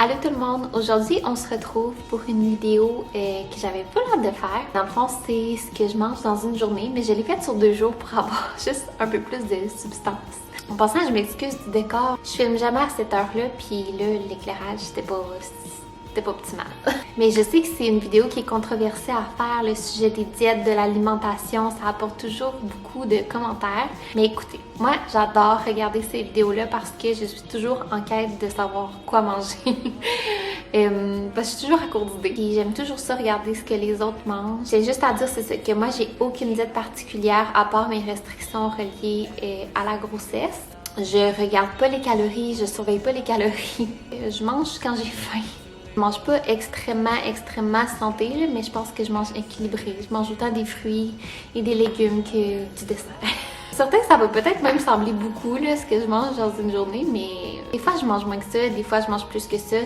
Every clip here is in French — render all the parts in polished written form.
Allô tout le monde! Aujourd'hui, on se retrouve pour une vidéo que j'avais pas l'air de faire. Dans le fond, c'est ce que je mange dans une journée, mais je l'ai faite sur 2 jours pour avoir juste un peu plus de substance. En passant, je m'excuse du décor. Je filme jamais à cette heure-là, puis là, l'éclairage, c'était pas optimal. Mais je sais que c'est une vidéo qui est controversée à faire, le sujet des diètes, de l'alimentation, ça apporte toujours beaucoup de commentaires. Mais écoutez, moi j'adore regarder ces vidéos-là parce que je suis toujours en quête de savoir quoi manger. Parce que je suis toujours à court d'idées. Puis j'aime toujours ça, regarder ce que les autres mangent. J'ai juste à dire, c'est ça, que moi j'ai aucune diète particulière à part mes restrictions reliées à la grossesse. Je regarde pas les calories, je surveille pas les calories. Je mange quand j'ai faim. Je mange pas extrêmement santé, là, mais je pense que je mange équilibré. Je mange autant des fruits et des légumes que du dessert. Certains, ça va peut-être même sembler beaucoup, là, ce que je mange dans une journée, mais des fois, je mange moins que ça, des fois, je mange plus que ça.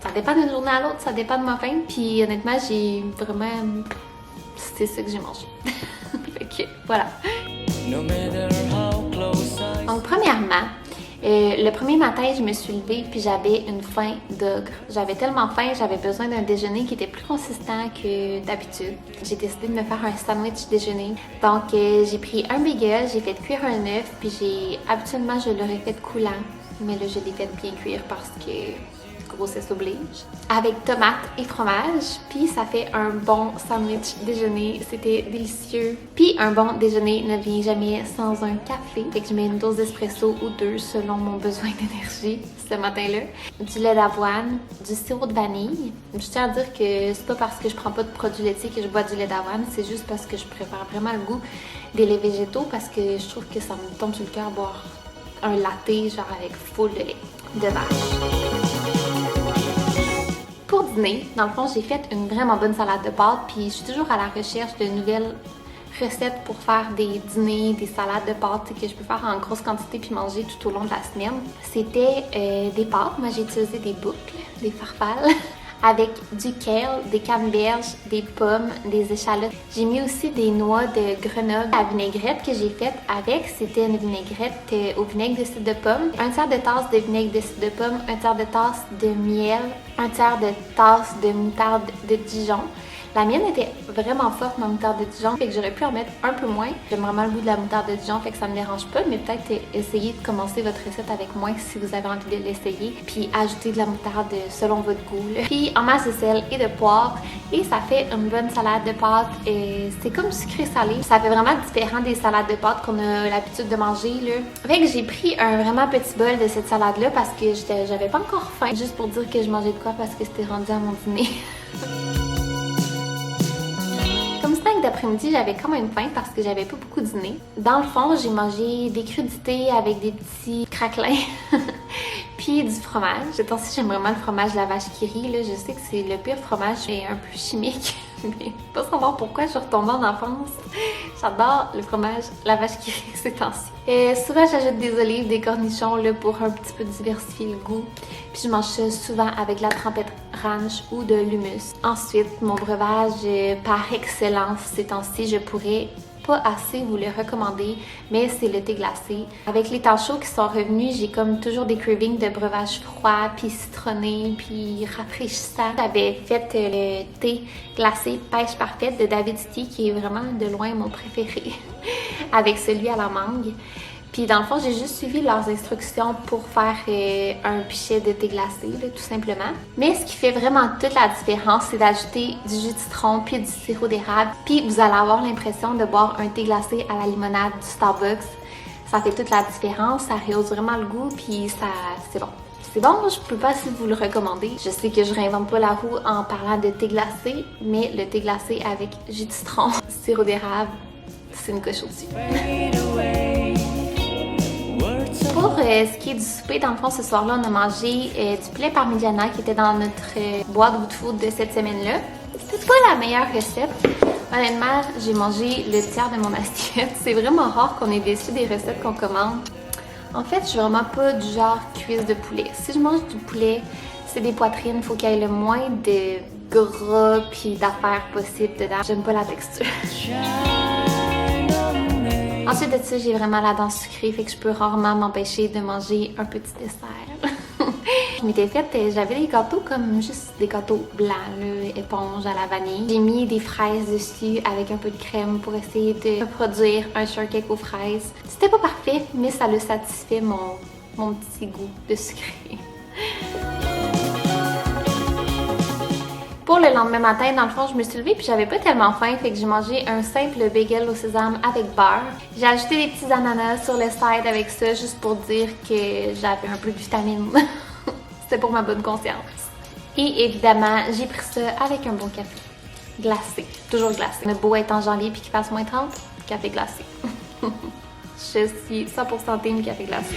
Ça dépend d'une journée à l'autre, ça dépend de ma faim. Puis honnêtement, j'ai vraiment... C'est ça que j'ai mangé. Fait que, voilà. Donc, premièrement, le premier matin, je me suis levée puis j'avais une faim d'ogre. J'avais tellement faim, j'avais besoin d'un déjeuner qui était plus consistant que d'habitude. J'ai décidé de me faire un sandwich déjeuner. Donc, j'ai pris un bagel, j'ai fait cuire un œuf, puis habituellement, je l'aurais fait coulant. Mais là, je l'ai fait bien cuire parce que grossesse oblige. Avec tomates et fromage, puis ça fait un bon sandwich déjeuner. C'était délicieux. Puis un bon déjeuner ne vient jamais sans un café. Fait que je mets une dose d'espresso ou 2 selon mon besoin d'énergie ce matin-là. Du lait d'avoine, du sirop de vanille. Je tiens à dire que c'est pas parce que je prends pas de produits laitiers que je bois du lait d'avoine, c'est juste parce que je préfère vraiment le goût des laits végétaux parce que je trouve que ça me tombe sur le cœur boire un latte genre avec full de lait de vache. Pour dîner, dans le fond, j'ai fait une vraiment bonne salade de pâtes, puis je suis toujours à la recherche de nouvelles recettes pour faire des dîners, des salades de pâtes que je peux faire en grosse quantité puis manger tout au long de la semaine. C'était des pâtes, moi j'ai utilisé des boucles, des farfales, avec du kale, des canneberges, des pommes, des échalotes. J'ai mis aussi des noix de Grenoble à vinaigrette que j'ai faite avec. C'était une vinaigrette au vinaigre de cidre de pomme, 1/3 de tasse de vinaigre de cidre de pomme, 1/3 de tasse de miel, 1/3 de tasse de moutarde de Dijon. La mienne était vraiment forte, ma moutarde de Dijon, fait que j'aurais pu en mettre un peu moins. J'aime vraiment le goût de la moutarde de Dijon, fait que ça me dérange pas, mais peut-être essayer de commencer votre recette avec moins si vous avez envie de l'essayer, puis ajouter de la moutarde selon votre goût. Là. Puis en masse de sel et de poivre, et ça fait une bonne salade de pâtes. C'est comme sucré-salé. Ça fait vraiment différent des salades de pâtes qu'on a l'habitude de manger. Là. Fait que j'ai pris un vraiment petit bol de cette salade-là parce que j'avais pas encore faim, juste pour dire que je mangeais de quoi parce que c'était rendu à mon dîner. D'après-midi, j'avais quand même faim parce que j'avais pas beaucoup dîné. Dans le fond, j'ai mangé des crudités avec des petits craquelins, puis du fromage. Cette temps-ci, j'aime vraiment le fromage de la vache qui rit. Là. Je sais que c'est le pire fromage, c'est un peu chimique, mais pas savoir pourquoi je suis retombée en enfance. J'adore le fromage la vache qui rit ces temps-ci. Souvent, j'ajoute des olives, des cornichons là, pour un petit peu diversifier le goût. Puis je mange ça souvent avec de la trempette ranch ou de l'hummus. Ensuite, mon breuvage par excellence ces temps-ci, je pourrais pas assez vous le recommander, mais c'est le thé glacé. Avec les temps chauds qui sont revenus, j'ai comme toujours des cravings de breuvage froid, puis citronné, puis rafraîchissant. J'avais fait le thé glacé pêche parfaite de David Tea, qui est vraiment de loin mon préféré, avec celui à la mangue. Puis dans le fond, j'ai juste suivi leurs instructions pour faire un pichet de thé glacé, là, tout simplement. Mais ce qui fait vraiment toute la différence, c'est d'ajouter du jus de citron puis du sirop d'érable. Puis vous allez avoir l'impression de boire un thé glacé à la limonade du Starbucks. Ça fait toute la différence, ça rehausse vraiment le goût, puis c'est bon. C'est bon, je peux pas si vous le recommander. Je sais que je réinvente pas la roue en parlant de thé glacé, mais le thé glacé avec jus de citron, sirop d'érable, c'est une coche au-dessus. Pour ce qui est du souper, dans le fond, ce soir-là, on a mangé du poulet parmigiana qui était dans notre boîte Good Food de cette semaine-là. C'était pas la meilleure recette. Honnêtement, j'ai mangé le tiers de mon assiette. C'est vraiment rare qu'on ait déçu des recettes qu'on commande. En fait, je suis vraiment pas du genre cuisse de poulet. Si je mange du poulet, c'est des poitrines, il faut qu'il y ait le moins de gras puis d'affaires possible dedans. J'aime pas la texture. Ensuite de ça, j'ai vraiment la dent sucrée, fait que je peux rarement m'empêcher de manger un petit dessert. Je m'étais faite, j'avais des gâteaux comme juste des gâteaux blancs, là, éponge à la vanille. J'ai mis des fraises dessus avec un peu de crème pour essayer de reproduire un shortcake aux fraises. C'était pas parfait, mais ça le satisfait mon petit goût de sucré. Pour le lendemain matin, dans le fond, je me suis levée puis j'avais pas tellement faim, fait que j'ai mangé un simple bagel au sésame avec beurre. J'ai ajouté des petits ananas sur le side avec ça, juste pour dire que j'avais un peu de vitamine. C'était pour ma bonne conscience. Et évidemment, j'ai pris ça avec un bon café. Glacé. Toujours glacé. Le beau être en janvier puis qu'il fasse moins 30, café glacé. Je suis 100% team café glacé.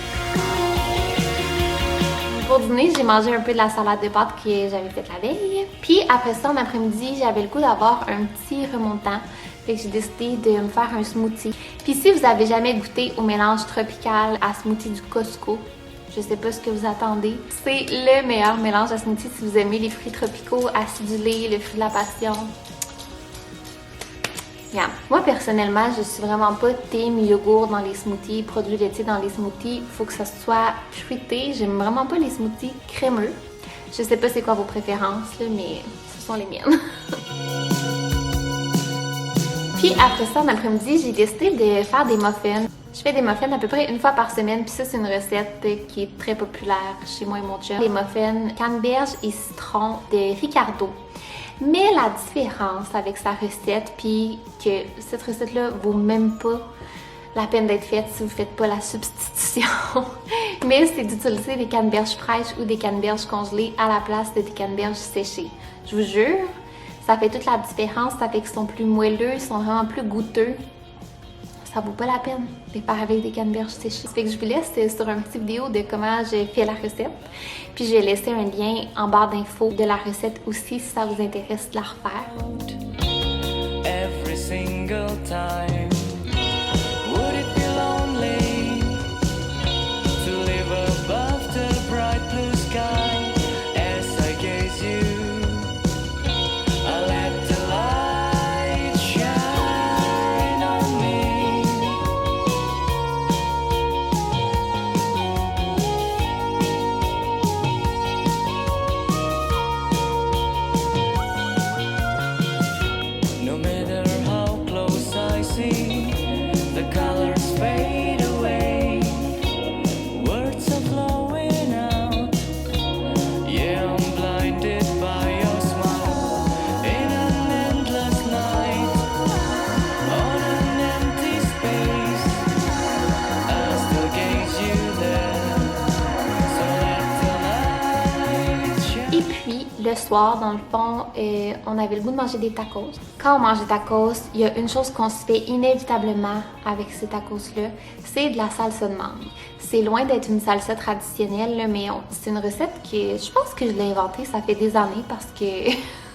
Pour dîner, j'ai mangé un peu de la salade de pâtes que j'avais faite la veille. Puis après ça, en après-midi, j'avais le goût d'avoir un petit remontant. Fait que j'ai décidé de me faire un smoothie. Puis si vous avez jamais goûté au mélange tropical à smoothie du Costco, je sais pas ce que vous attendez. C'est le meilleur mélange à smoothie si vous aimez les fruits tropicaux, acidulés, le fruit de la passion. Yeah. Moi, personnellement, je suis vraiment pas team yogourt dans les smoothies, produits laitiers dans les smoothies. Il faut que ça soit fruité. J'aime vraiment pas les smoothies crémeux. Je sais pas c'est quoi vos préférences, là, mais ce sont les miennes. Puis après ça, en après-midi, j'ai décidé de faire des muffins. Je fais des muffins à peu près une fois par semaine, puis ça, c'est une recette qui est très populaire chez moi et mon chum. Les muffins canneberge et citron de Ricardo. Mais la différence avec sa recette, puis que cette recette-là vaut même pas la peine d'être faite si vous faites pas la substitution. Mais c'est d'utiliser des canneberges fraîches ou des canneberges congelées à la place de des canneberges séchées. Je vous jure, ça fait toute la différence. Ça fait qu'ils sont plus moelleux, ils sont vraiment plus goûteux. Ça vaut pas la peine de les faire avec des canneberges séchées. Ça fait que je vous laisse sur une petite vidéo de comment j'ai fait la recette. Puis j'ai laissé un lien en barre d'infos de la recette aussi si ça vous intéresse de la refaire. Every single time. Would it be lonely to live above the bright blue sky as I gaze you? I let the light shine on me. No matter how close I see, the colors fade away. Words are flowing out. Yeah, I'm blinded by your smile. In an endless night, on an empty space, I still gaze you there. So let the light shine. Et puis, le soir, dans le fond, on avait le goût de manger des tacos. Quand on mange des tacos, il y a une chose qu'on se fait inévitablement avec ces tacos-là, c'est de la salsa de mangue. C'est loin d'être une salsa traditionnelle, là, mais c'est une recette que je pense que je l'ai inventée, ça fait des années parce que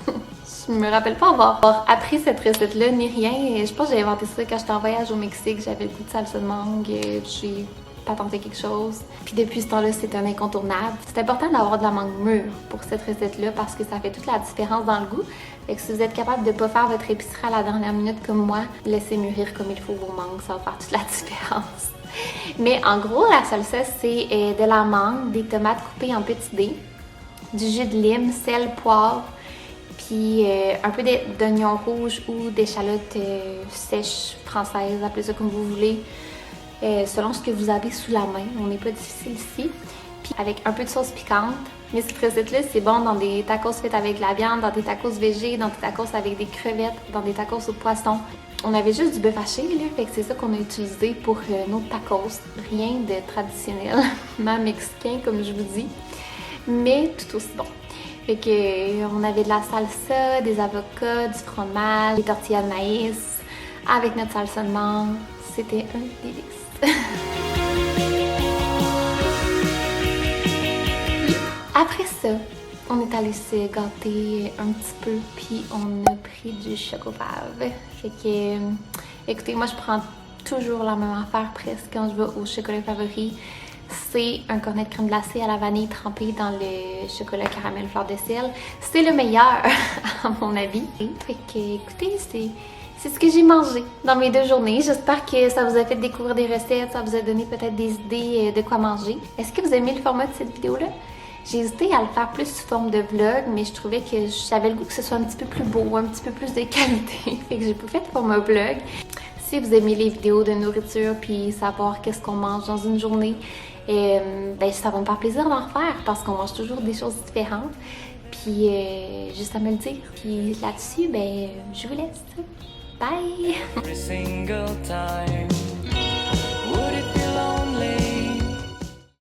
je me rappelle pas avoir appris cette recette-là ni rien. Je pense que j'ai inventé ça quand j'étais en voyage au Mexique, j'avais le goût de salsa de mangue, j'ai patenté quelque chose. Puis depuis ce temps-là, c'est un incontournable. C'est important d'avoir de la mangue mûre pour cette recette-là parce que ça fait toute la différence dans le goût. Fait que si vous êtes capable de ne pas faire votre épicerie à la dernière minute comme moi, laissez mûrir comme il faut vos mangues, ça va faire toute la différence. Mais en gros, la salsa, c'est de la mangue, des tomates coupées en petits dés, du jus de lime, sel, poivre, puis un peu d'oignons rouges ou d'échalotes sèches françaises, appelez ça comme vous voulez. Selon ce que vous avez sous la main. On n'est pas difficile ici. Puis avec un peu de sauce piquante. Mais cette recette-là, c'est bon dans des tacos faits avec de la viande, dans des tacos végés, dans des tacos avec des crevettes, dans des tacos au poisson. On avait juste du bœuf haché, là, fait que c'est ça qu'on a utilisé pour nos tacos. Rien de traditionnellement mexicain, comme je vous dis, mais tout aussi bon. Fait que on avait de la salsa, des avocats, du fromage, des tortillas de maïs, avec notre salsa de mangue. C'était un délice. Après ça, on est allé se gâter un petit peu, puis on a pris du chocofave. Fait que, écoutez, moi je prends toujours la même affaire presque quand je vais au chocolat favori. C'est un cornet de crème glacée à la vanille trempé dans le chocolat caramel fleur de sel. C'est le meilleur, à mon avis. Fait que, écoutez, c'est ce que j'ai mangé dans mes 2 journées. J'espère que ça vous a fait découvrir des recettes, ça vous a donné peut-être des idées de quoi manger. Est-ce que vous aimez le format de cette vidéo-là? J'ai hésité à le faire plus sous forme de vlog, mais je trouvais que j'avais le goût que ce soit un petit peu plus beau, un petit peu plus de qualité. Fait que j'ai pas fait pour un vlog. Si vous aimez les vidéos de nourriture puis savoir qu'est-ce qu'on mange dans une journée, ben ça va me faire plaisir d'en refaire parce qu'on mange toujours des choses différentes. Puis juste à me le dire. Puis là-dessus, ben je vous laisse. Bye! Every single time.